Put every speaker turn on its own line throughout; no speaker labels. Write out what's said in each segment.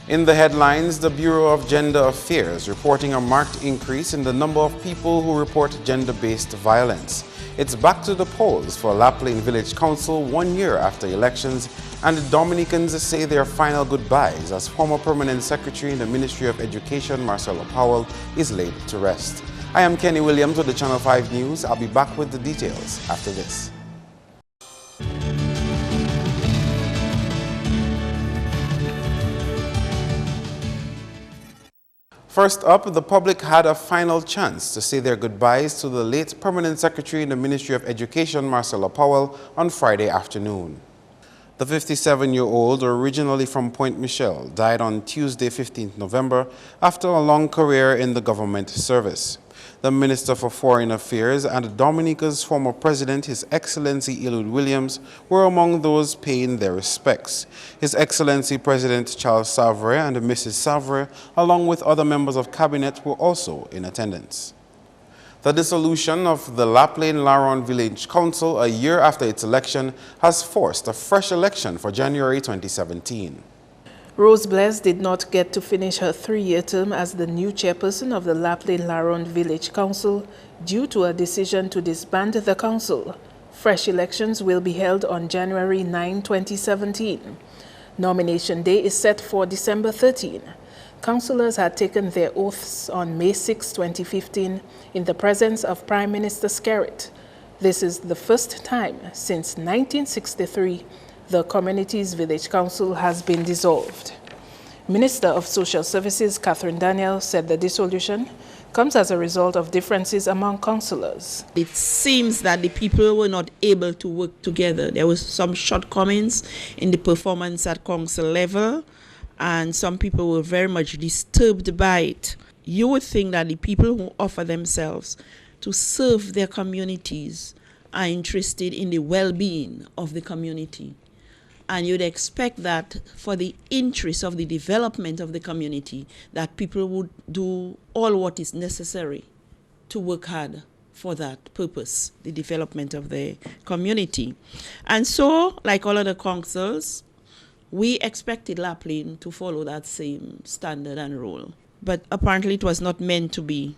In the headlines, the Bureau of Gender Affairs reporting a marked increase in the number of people who report gender-based violence. It's back to the polls for Laplain Village Council 1 year after elections, and the Dominicans say their final goodbyes as former Permanent Secretary in the Ministry of Education, Marcelo Powell, is laid to rest. I am Kenny Williams with the Channel 5 News. I'll be back with the details after this. First up, the public had a final chance to say their goodbyes to the late Permanent Secretary in the Ministry of Education, Marcelo Powell, on Friday afternoon. The 57-year-old, originally from Point Michelle, died on Tuesday, 15th November, after a long career in the government service. The Minister for Foreign Affairs and Dominica's former President, His Excellency Eliud Williams, were among those paying their respects. His Excellency President Charles Savre and Mrs. Savre, along with other members of Cabinet, were also in attendance. The dissolution of the Laplain Village Council a year after its election has forced a fresh election for January 2017.
Rose Bless did not get to finish her 3-year term as the new chairperson of the Laplain Village Council due to a decision to disband the council. Fresh elections will be held on January 9, 2017. Nomination day is set for December 13. Councillors had taken their oaths on May 6, 2015 in the presence of Prime Minister Skerritt. This is the first time since 1963 the community's village council has been dissolved. Minister of Social Services Catherine Daniel said the dissolution comes as a result of differences among councillors.
It seems that the people were not able to work together. There was some shortcomings in the performance at council level, and some people were very much disturbed by it. You would think that the people who offer themselves to serve their communities are interested in the well-being of the community. And you'd expect that for the interest of the development of the community, that people would do all what is necessary to work hard for that purpose, the development of the community. And so, like all other councils, we expected Laplain to follow that same standard and rule. But apparently it was not meant to be.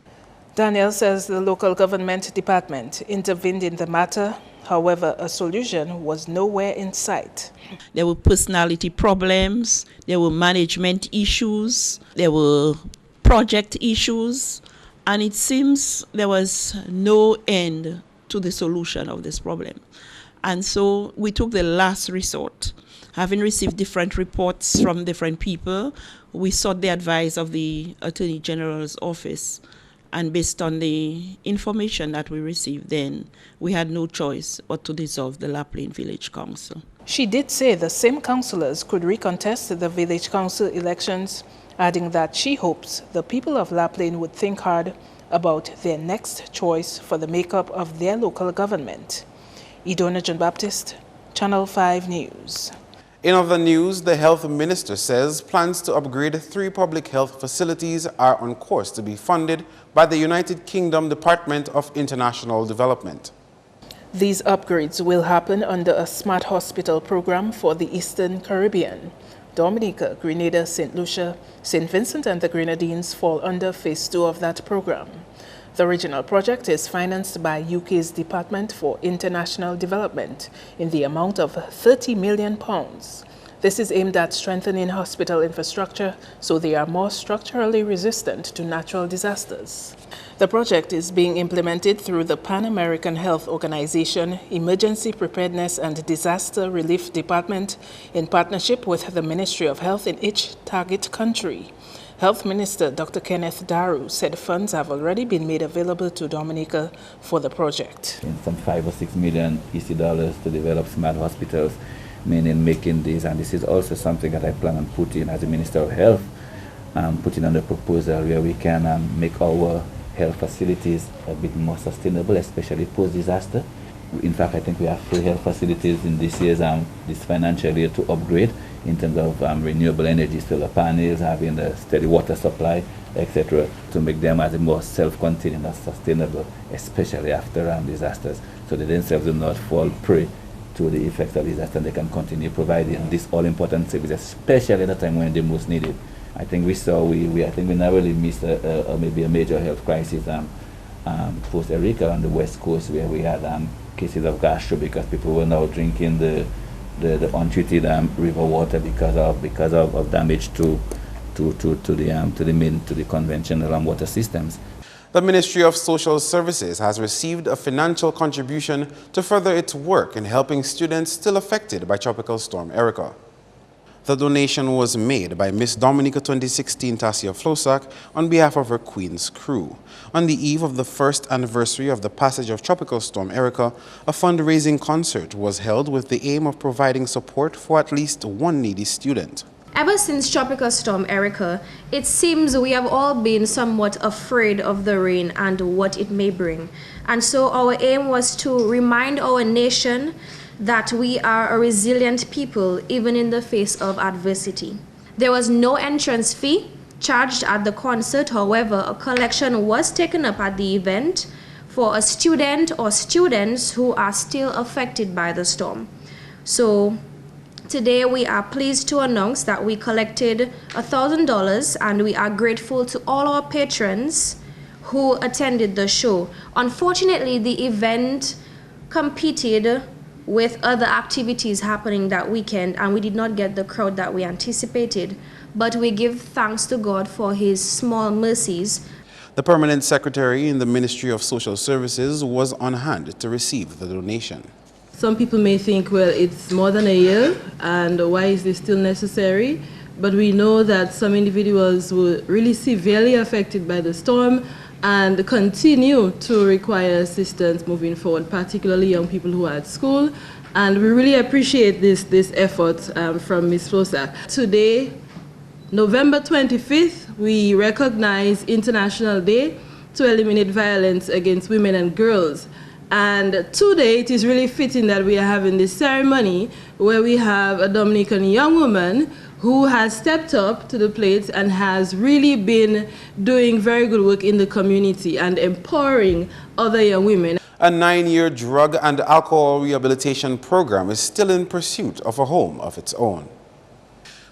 Daniel says the local government department intervened in the matter. However, a solution was nowhere in sight.
There were personality problems, there were management issues, there were project issues, and it seems there was no end to the solution of this problem. And so we took the last resort. Having received different reports from different people, we sought the advice of the Attorney General's office. And based on the information that we received then, we had no choice but to dissolve the Laplain Village Council.
She did say the same councillors could recontest the village council elections, adding that she hopes the people of Laplain would think hard about their next choice for the makeup of their local government. Idona John Baptist, Channel 5 News.
In other news, the health minister says plans to upgrade 3 public health facilities are on course to be funded by the United Kingdom Department of International Development.
These upgrades will happen under a smart hospital program for the Eastern Caribbean. Dominica, Grenada, St. Lucia, St. Vincent and the Grenadines fall under Phase 2 of that program. The original project is financed by UK's Department for International Development in the amount of £30 million. This is aimed at strengthening hospital infrastructure so they are more structurally resistant to natural disasters. The project is being implemented through the Pan American Health Organization Emergency Preparedness and Disaster Relief Department in partnership with the Ministry of Health in each target country. Health Minister Dr. Kenneth Daru said funds have already been made available to Dominica for the project.
Some 5 or 6 million EC dollars to develop smart hospitals, meaning making these, and this is also something that I plan on putting as the Minister of Health, putting on the proposal where we can make our health facilities a bit more sustainable, especially post-disaster. In fact, I think we have 3 health facilities in this year's this financial year to upgrade in terms of renewable energy, solar panels, having a steady water supply, etc., to make them as more self-contained and sustainable, especially after disasters, so they themselves do not fall prey to the effects of disaster, and they can continue providing this all-important service, especially at a time when they most need it. I think we narrowly missed maybe a major health crisis post Erika on the West Coast, where we had cases of gastro because people were now drinking the untreated river water because of damage to the conventional water systems.
The Ministry of Social Services has received a financial contribution to further its work in helping students still affected by Tropical Storm Erika. The donation was made by Miss Dominica2016 Tasia Flosak on behalf of her Queen's crew. On the eve of the first anniversary of the passage of Tropical Storm Erika, a fundraising concert was held with the aim of providing support for at least one needy student.
Ever since Tropical Storm Erika, it seems we have all been somewhat afraid of the rain and what it may bring. And so our aim was to remind our nation that we are a resilient people even in the face of adversity. There was no entrance fee charged at the concert. However, a collection was taken up at the event for a student or students who are still affected by the storm. So today we are pleased to announce that we collected $1,000, and we are grateful to all our patrons who attended the show. Unfortunately, the event competed with other activities happening that weekend, and we did not get the crowd that we anticipated, but we give thanks to God for his small mercies.
The permanent secretary in the Ministry of Social Services was on hand to receive the donation.
Some people may think, well, it's more than a year, and why is this still necessary? But we know that some individuals were really severely affected by the storm and continue to require assistance moving forward, particularly young people who are at school. And we really appreciate this effort from Ms. Flosak. Today, November 25th, we recognize International Day to Eliminate Violence Against Women and Girls. And today, it is really fitting that we are having this ceremony where we have a Dominican young woman who has stepped up to the plate and has really been doing very good work in the community and empowering other young women.
A 9-year drug and alcohol rehabilitation program is still in pursuit of a home of its own.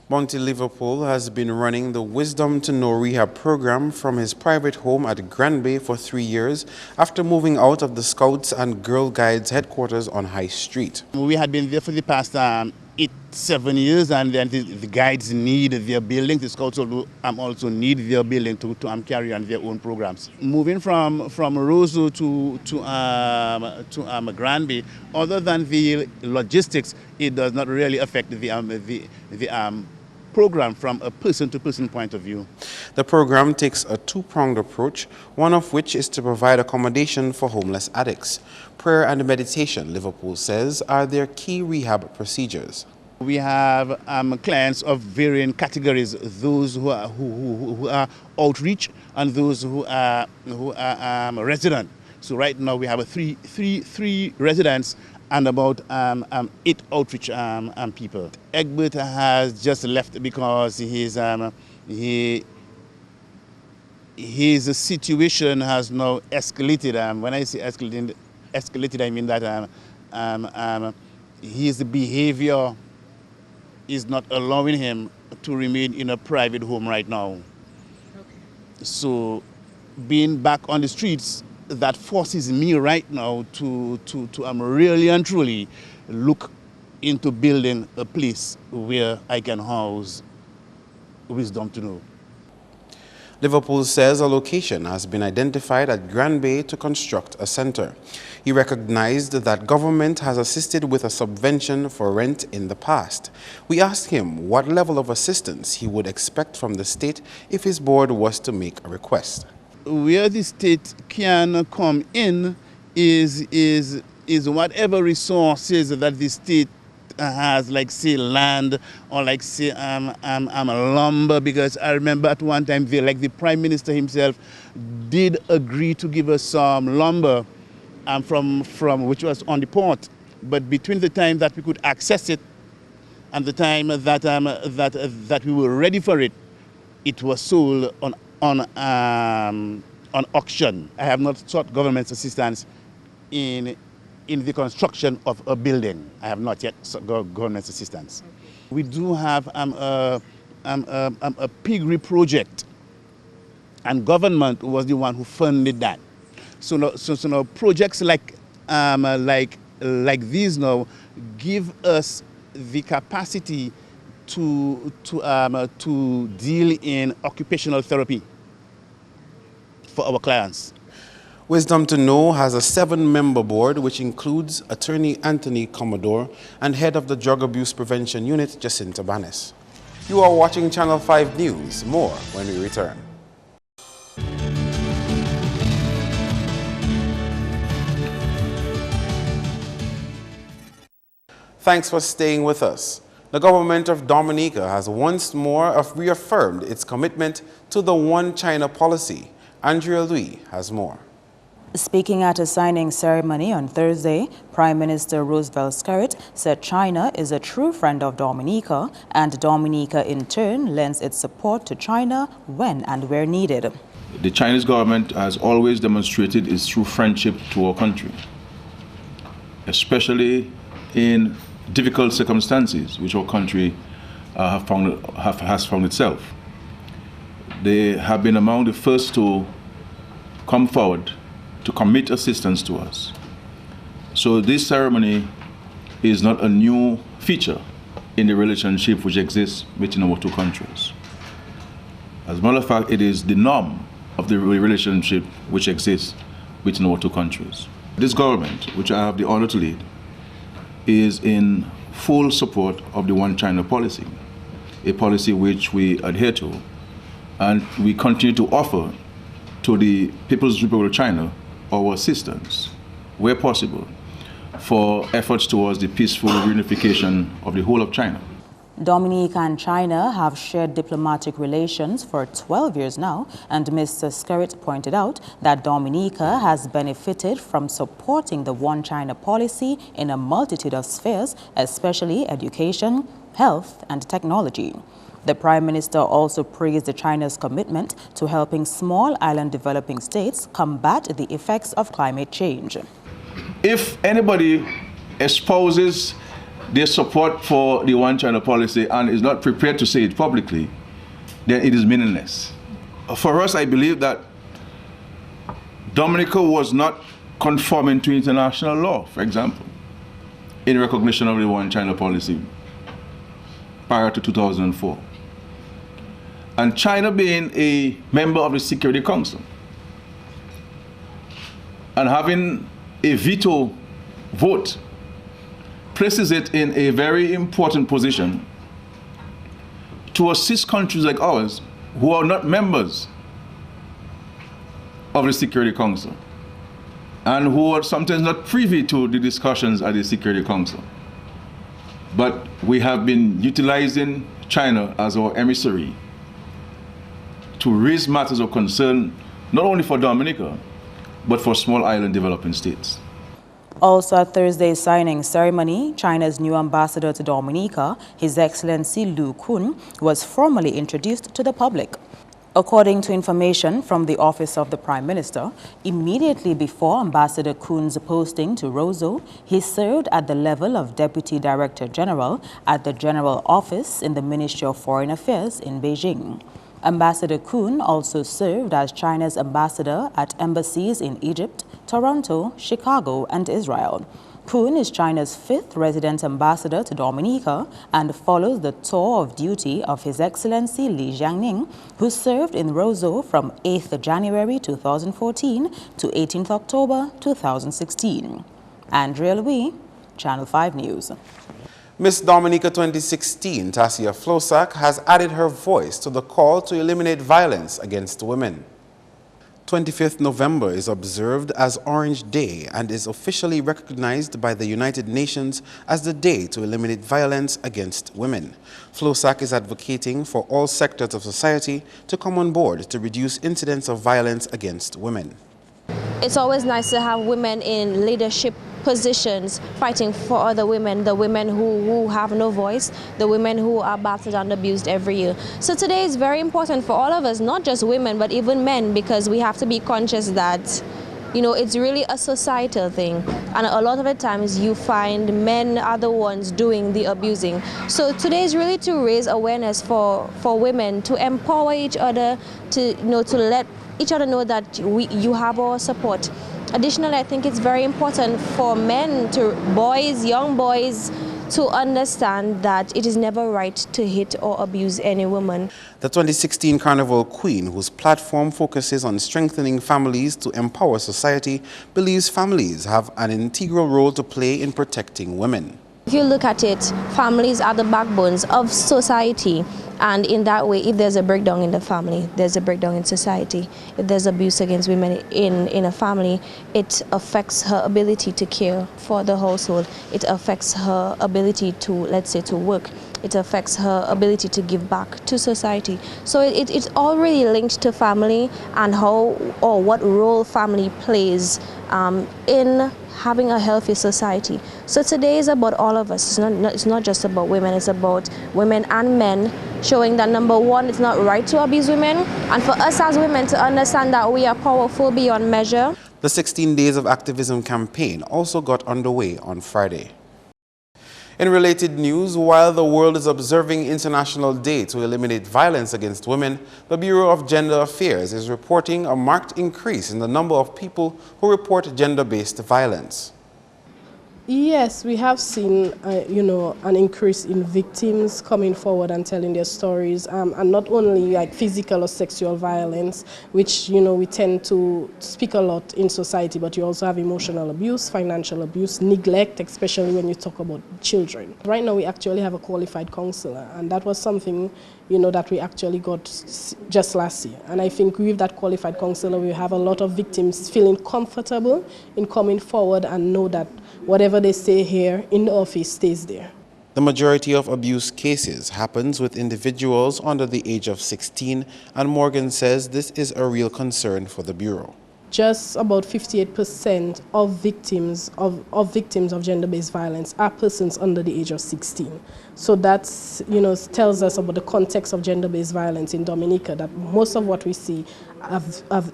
Monty Liverpool has been running the Wisdom to Know rehab program from his private home at Grand Bay for 3 years after moving out of the Scouts and Girl Guides headquarters on High Street.
We had been there for the past 7 years, and then the guides need their building. The Scouts also need their building to carry on their own programs. Moving from Roseau to Grand Bay, other than the logistics, it does not really affect the program from a person-to-person point of view.
The program takes a two-pronged approach, one of which is to provide accommodation for homeless addicts. Prayer and meditation, Liverpool says, are their key rehab procedures.
We have clients of varying categories: those who are outreach and those who are resident. So right now we have three residents and about 8 outreach people. Egbert has just left because his situation has now escalated. When I say escalated, I mean that his behavior is not allowing him to remain in a private home right now. Okay. So being back on the streets, that forces me right now to really and truly look into building a place where I can house Wisdom to Know.
Liverpool says a location has been identified at Grand Bay to construct a center. He recognized that government has assisted with a subvention for rent in the past. We asked him what level of assistance he would expect from the state if his board was to make a request.
Where the state can come in is whatever resources that the state has, like say land or like say lumber, because I remember at one time the Prime Minister himself did agree to give us some lumber from which was on the port, but between the time that we could access it and the time that we were ready for it, it was sold on auction. I have not sought government's assistance in in the construction of a building. I have not yet got government assistance. We do have a piggery project, and government was the one who funded that. So now projects like these now give us the capacity to deal in occupational therapy for our clients.
Wisdom to Know has a 7-member board which includes Attorney Anthony Commodore and Head of the Drug Abuse Prevention Unit, Jacinta Banis. You are watching Channel 5 News. More when we return. Thanks for staying with us. The government of Dominica has once more reaffirmed its commitment to the One China policy. Andrea Louis has more.
Speaking at a signing ceremony on Thursday, Prime Minister Roosevelt Skerrit said China is a true friend of Dominica, and Dominica in turn lends its support to China when and where needed.
The Chinese government has always demonstrated its true friendship to our country, especially in difficult circumstances which our country has found itself. They have been among the first to come forward to commit assistance to us. So this ceremony is not a new feature in the relationship which exists between our two countries. As a matter of fact, it is the norm of the relationship which exists between our two countries. This government, which I have the honor to lead, is in full support of the One China policy, a policy which we adhere to, and we continue to offer to the People's Republic of China our assistance, where possible, for efforts towards the peaceful reunification of the whole of China.
Dominica and China have shared diplomatic relations for 12 years now, and Mr. Skerrit pointed out that Dominica has benefited from supporting the One China policy in a multitude of spheres, especially education, health, and technology. The Prime Minister also praised China's commitment to helping small island developing states combat the effects of climate change.
If anybody espouses their support for the One China policy and is not prepared to say it publicly, then it is meaningless. For us, I believe that Dominica was not conforming to international law, for example, in recognition of the One China policy prior to 2004. And China being a member of the Security Council and having a veto vote places it in a very important position to assist countries like ours who are not members of the Security Council and who are sometimes not privy to the discussions at the Security Council. But we have been utilizing China as our emissary to raise matters of concern not only for Dominica, but for small island developing states.
Also at Thursday's signing ceremony, China's new ambassador to Dominica, His Excellency Lu Kun, was formally introduced to the public. According to information from the Office of the Prime Minister, immediately before Ambassador Kun's posting to Roseau, he served at the level of Deputy Director General at the General Office in the Ministry of Foreign Affairs in Beijing. Ambassador Kun also served as China's ambassador at embassies in Egypt, Toronto, Chicago, and Israel. Kun is China's 5th resident ambassador to Dominica and follows the tour of duty of His Excellency Li Jiangning, who served in Roseau from 8th January 2014 to 18th October 2016. Andrea Louis, Channel 5 News.
Miss Dominica 2016, Tasia Flosak, has added her voice to the call to eliminate violence against women. 25th November is observed as Orange Day and is officially recognized by the United Nations as the day to eliminate violence against women. Flosak is advocating for all sectors of society to come on board to reduce incidents of violence against women.
It's always nice to have women in leadership positions fighting for other women, the women who have no voice, the women who are battered and abused every year. So today is very important for all of us, not just women, but even men, because we have to be conscious that You know, it's really a societal thing, and a lot of the times you find men are the ones doing the abusing. So today is really to raise awareness for women, to empower each other, to to let each other know that you have our support. Additionally, I think it's very important for men, young boys, to understand that it is never right to hit or abuse any woman.
The 2016 Carnival Queen, whose platform focuses on strengthening families to empower society, believes families have an integral role to play in protecting women.
If you look at it, families are the backbones of society, and in that way, if there's a breakdown in the family, there's a breakdown in society. If there's abuse against women in a family, it affects her ability to care for the household. It affects her ability to, let's say, to work. It affects her ability to give back to society. So it's already linked to family and how or what role family plays in having a healthy society. So today is about all of us. It's not just about women, it's about women and men, showing that number one, it's not right to abuse women, and for us as women to understand that we are powerful beyond measure.
The 16 Days of Activism campaign also got underway on Friday. In related news, while the world is observing International Day to eliminate violence against women, the Bureau of Gender Affairs is reporting a marked increase in the number of people who report gender-based violence.
Yes, we have seen, an increase in victims coming forward and telling their stories, and not only like physical or sexual violence, which, we tend to speak a lot in society, but you also have emotional abuse, financial abuse, neglect, especially when you talk about children. Right now, we actually have a qualified counselor, and that was something, that we actually got just last year. And I think with that qualified counselor, we have a lot of victims feeling comfortable in coming forward and know that whatever they say here in the office stays there.
The majority of abuse cases happens with individuals under the age of 16, and Morgan says this is a real concern for the Bureau.
Just about 58% of victims of gender-based violence are persons under the age of 16. So that tells us about the context of gender-based violence in Dominica, that most of what we see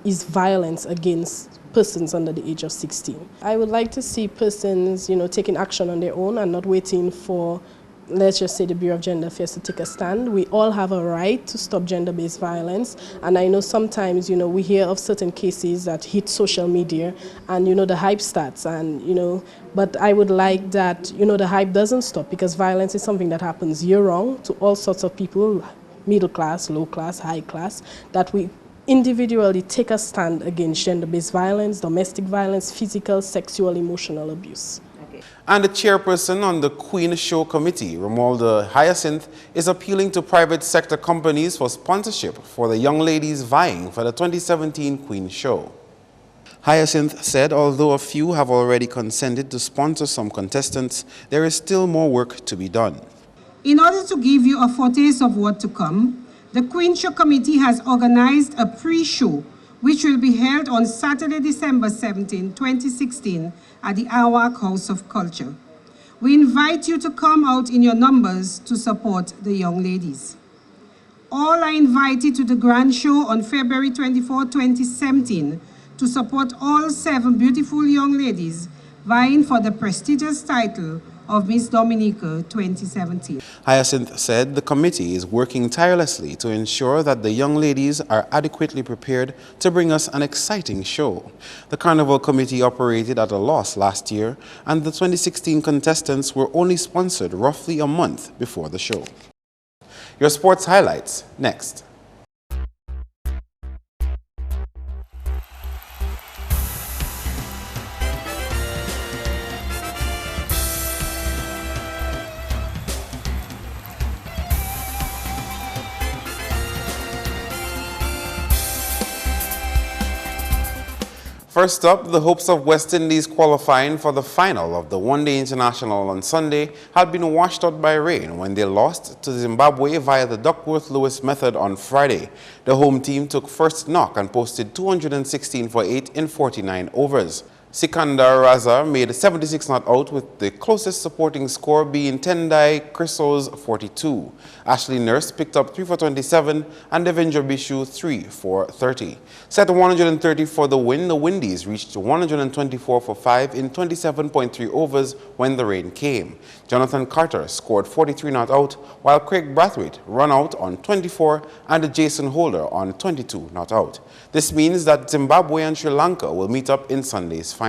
is violence against persons under the age of 16. I would like to see persons, taking action on their own and not waiting for, let's just say, the Bureau of Gender Affairs to take a stand. We all have a right to stop gender-based violence, and I know sometimes, we hear of certain cases that hit social media, and the hype starts, and but I would like that, the hype doesn't stop, because violence is something that happens year-round to all sorts of people, middle class, low class, high class, that we individually take a stand against gender-based violence, domestic violence, physical, sexual, emotional abuse.
And the chairperson on the Queen Show Committee, Romualda Hyacinth, is appealing to private sector companies for sponsorship for the young ladies vying for the 2017 Queen Show. Hyacinth said although a few have already consented to sponsor some contestants, there is still more work to be done.
In order to give you a foretaste of what to come, the Queen Show Committee has organized a pre-show which will be held on Saturday, December 17, 2016 at the Awak House of Culture. We invite you to come out in your numbers to support the young ladies. All are invited to the grand show on February 24, 2017 to support all 7 beautiful young ladies vying for the prestigious title of Miss Dominica 2017.
Hyacinth said the committee is working tirelessly to ensure that the young ladies are adequately prepared to bring us an exciting show. The Carnival Committee operated at a loss last year, and the 2016 contestants were only sponsored roughly a month before the show. Your sports highlights next. First up, the hopes of West Indies qualifying for the final of the one-day international on Sunday had been washed out by rain when they lost to Zimbabwe via the Duckworth-Lewis method on Friday. The home team took first knock and posted 216 for 8 in 49 overs. Sikandar Raza made 76 not out, with the closest supporting score being Tendai Crisso's 42. Ashley Nurse picked up 3 for 27 and Devendra Bishu 3 for 30. Set 130 for the win, the Windies reached 124 for 5 in 27.3 overs when the rain came. Jonathan Carter scored 43 not out, while Craig Brathwaite ran out on 24 and Jason Holder on 22 not out. This means that Zimbabwe and Sri Lanka will meet up in Sunday's final.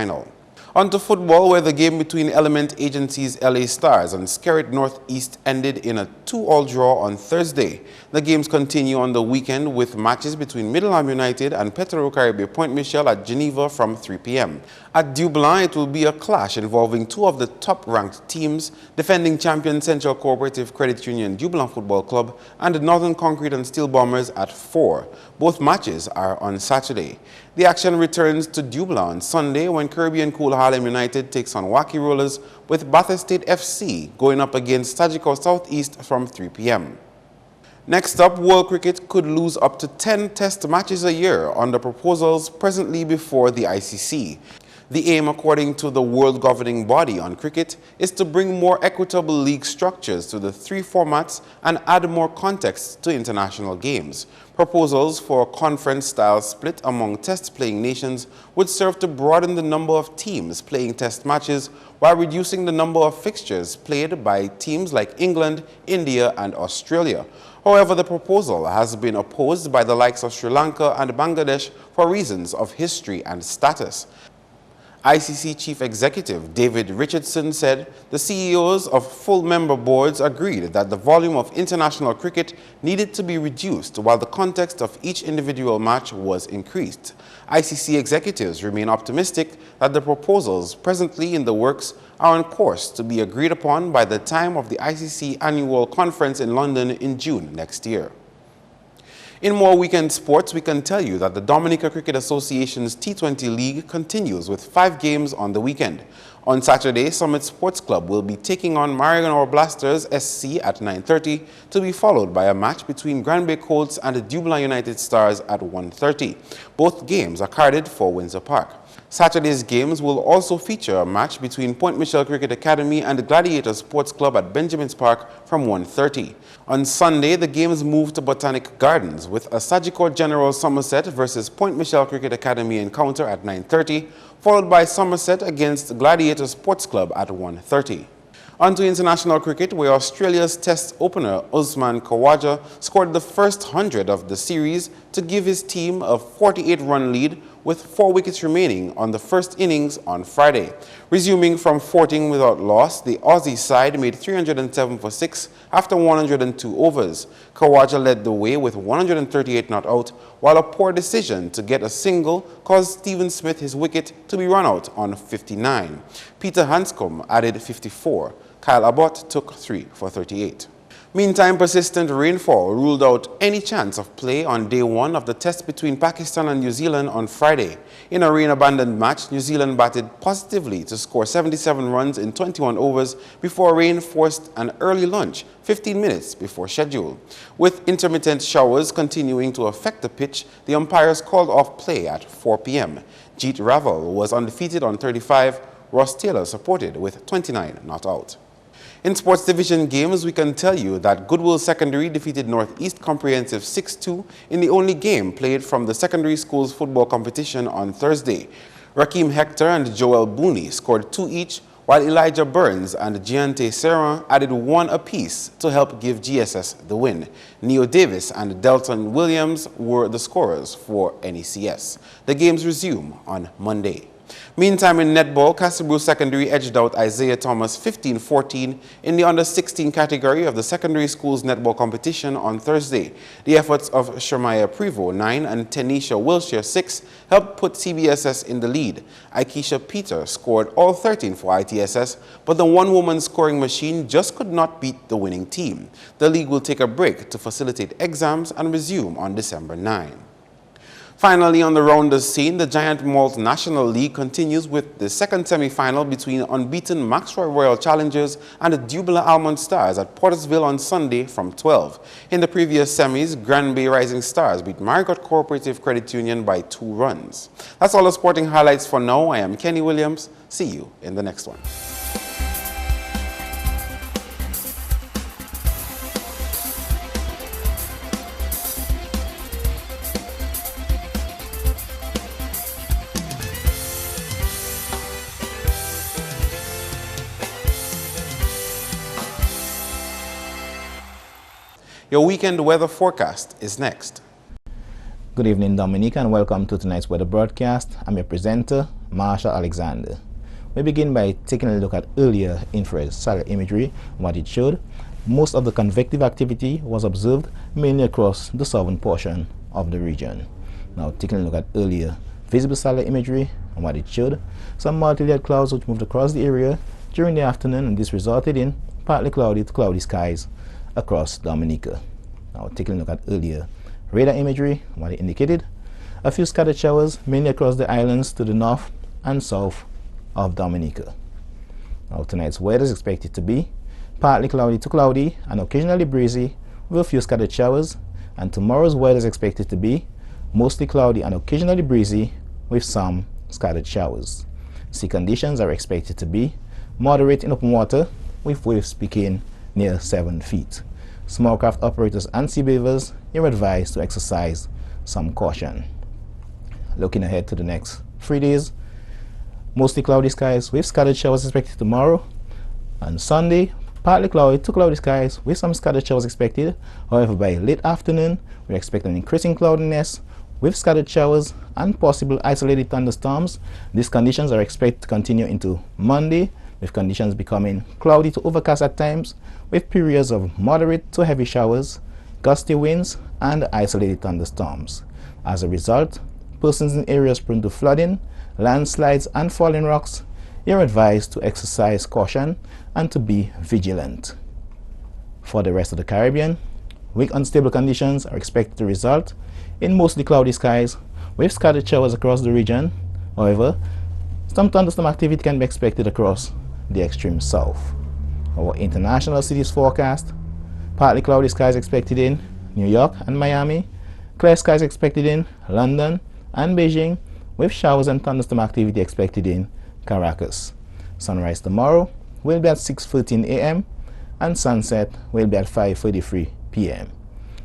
On to football, where the game between Element Agency's LA Stars and Skerrit Northeast ended in a 2-all draw on Thursday. The games continue on the weekend with matches between Middleham United and Petro-Caribe Point Michel at Geneva from 3 p.m. At Dublin, it will be a clash involving two of the top-ranked teams, defending champion Central Cooperative Credit Union Dublin Football Club and the Northern Concrete and Steel Bombers at 4. Both matches are on Saturday. The action returns to Dublin on Sunday when Caribbean Cool Harlem United takes on Waukee Rollers, with Bathurst State FC going up against Sagicor Southeast from 3 p.m. Next up, world cricket could lose up to 10 test matches a year under proposals presently before the ICC. The aim, according to the world governing body on cricket, is to bring more equitable league structures to the 3 formats and add more context to international games. Proposals for a conference-style split among test-playing nations would serve to broaden the number of teams playing test matches while reducing the number of fixtures played by teams like England, India, and Australia. However, the proposal has been opposed by the likes of Sri Lanka and Bangladesh for reasons of history and status. ICC Chief Executive David Richardson said the CEOs of full member boards agreed that the volume of international cricket needed to be reduced while the context of each individual match was increased. ICC executives remain optimistic that the proposals presently in the works are on course to be agreed upon by the time of the ICC annual conference in London in June next year. In more weekend sports, we can tell you that the Dominica Cricket Association's T20 League continues with 5 games on the weekend. On Saturday, Summit Sports Club will be taking on Mariganor Blasters SC at 9:30, to be followed by a match between Granby Colts and the Dublin United Stars at 1:30. Both games are carded for Windsor Park. Saturday's games will also feature a match between Point Michel Cricket Academy and the Gladiator Sports Club at Benjamin's Park from 1:30. On Sunday, the games move to Botanic Gardens with a Sagicor General Somerset versus Point Michel Cricket Academy encounter at 9:30, followed by Somerset against Gladiator Sports Club at 1:30. On to international cricket, where Australia's test opener Usman Khawaja scored the first 100 of the series to give his team a 48-run lead with 4 wickets remaining on the first innings on Friday. Resuming from 14 without loss, the Aussie side made 307 for 6 after 102 overs. Khawaja led the way with 138 not out, while a poor decision to get a single caused Stephen Smith his wicket to be run out on 59. Peter Hanscom added 54. Kyle Abbott took 3 for 38. Meantime, persistent rainfall ruled out any chance of play on day 1 of the test between Pakistan and New Zealand on Friday. In a rain-abandoned match, New Zealand batted positively to score 77 runs in 21 overs before rain forced an early lunch 15 minutes before schedule. With intermittent showers continuing to affect the pitch, the umpires called off play at 4 p.m. Jeet Raval was undefeated on 35, Ross Taylor supported with 29 not out. In sports division games, we can tell you that Goodwill Secondary defeated Northeast Comprehensive 6-2 in the only game played from the secondary school's football competition on Thursday. Rakeem Hector and Joel Booney scored 2 each, while Elijah Burns and Giante Serra added 1 apiece to help give GSS the win. Neo Davis and Delton Williams were the scorers for NECS. The games resume on Monday. Meantime, in netball, Castlebrew Secondary edged out Isaiah Thomas 15-14 in the under-16 category of the secondary school's netball competition on Thursday. The efforts of Shermaya Prevost 9 and Tanisha Wilshire 6 helped put CBSS in the lead. Aikisha Peter scored all 13 for ITSS, but the one-woman scoring machine just could not beat the winning team. The league will take a break to facilitate exams and resume on December 9. Finally, on the rounders scene, the Giant Malt National League continues with the second semi-final between unbeaten Maxwell Royal Challengers and the Dubulan Almond Stars at Portersville on Sunday from 12. In the previous semis, Grand Bay Rising Stars beat Marigot Cooperative Credit Union by 2 runs. That's all the sporting highlights for now. I am Kenny Williams. See you in the next one. Your weekend weather forecast is next.
Good evening, Dominica, and welcome to tonight's weather broadcast. I'm your presenter, Marshall Alexander. We begin by taking a look at earlier infrared satellite imagery. What it showed, most of the convective activity was observed mainly across the southern portion of the region. Now, taking a look at earlier visible satellite imagery and what it showed, some multi-layered clouds which moved across the area during the afternoon, and this resulted in partly cloudy to cloudy skies across Dominica. Now, taking a look at earlier radar imagery, what it indicated, a few scattered showers mainly across the islands to the north and south of Dominica. Now, tonight's weather is expected to be partly cloudy to cloudy and occasionally breezy with a few scattered showers, and tomorrow's weather is expected to be mostly cloudy and occasionally breezy with some scattered showers. Sea conditions are expected to be moderate in open water with waves peaking near 7 feet. Small craft operators and sea beavers, you're advised to exercise some caution. Looking ahead to the next 3 days, mostly cloudy skies with scattered showers expected tomorrow. On Sunday, partly cloudy to cloudy skies with some scattered showers expected. However, by late afternoon, we expect an increasing cloudiness with scattered showers and possible isolated thunderstorms. These conditions are expected to continue into Monday, with conditions becoming cloudy to overcast at times, with periods of moderate to heavy showers, gusty winds, and isolated thunderstorms. As a result, persons in areas prone to flooding, landslides, and falling rocks, you're advised to exercise caution and to be vigilant. For the rest of the Caribbean, weak unstable conditions are expected to result in mostly cloudy skies with scattered showers across the region. However, some thunderstorm activity can be expected across the extreme south. Our international cities forecast, partly cloudy skies expected in New York and Miami, clear skies expected in London and Beijing, with showers and thunderstorm activity expected in Caracas. Sunrise tomorrow will be at 6:13 a.m. and sunset will be at 5:33 p.m.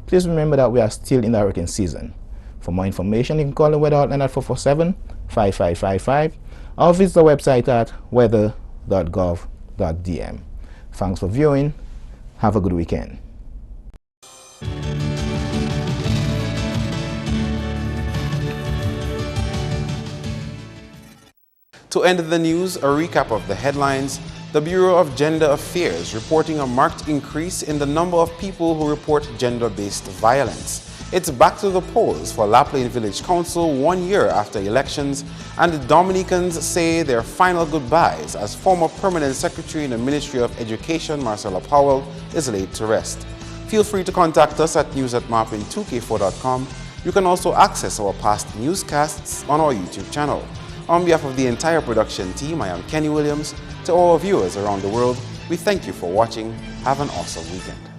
Please remember that we are still in the hurricane season. For more information, you can call the weather hotline at 447-5555 or visit the website at weather.gov.dm. Thanks for viewing. Have a good weekend.
To end the news, a recap of the headlines. The Bureau of Gender Affairs reporting a marked increase in the number of people who report gender-based violence. It's back to the polls for La Plaine Village Council 1 year after elections, and the Dominicans say their final goodbyes as former Permanent Secretary in the Ministry of Education, Marcella Powell, is laid to rest. Feel free to contact us at news@MarpinNews25thNov2016. You can also access our past newscasts on our YouTube channel. On behalf of the entire production team, I am Kenny Williams. To all our viewers around the world, we thank you for watching. Have an awesome weekend.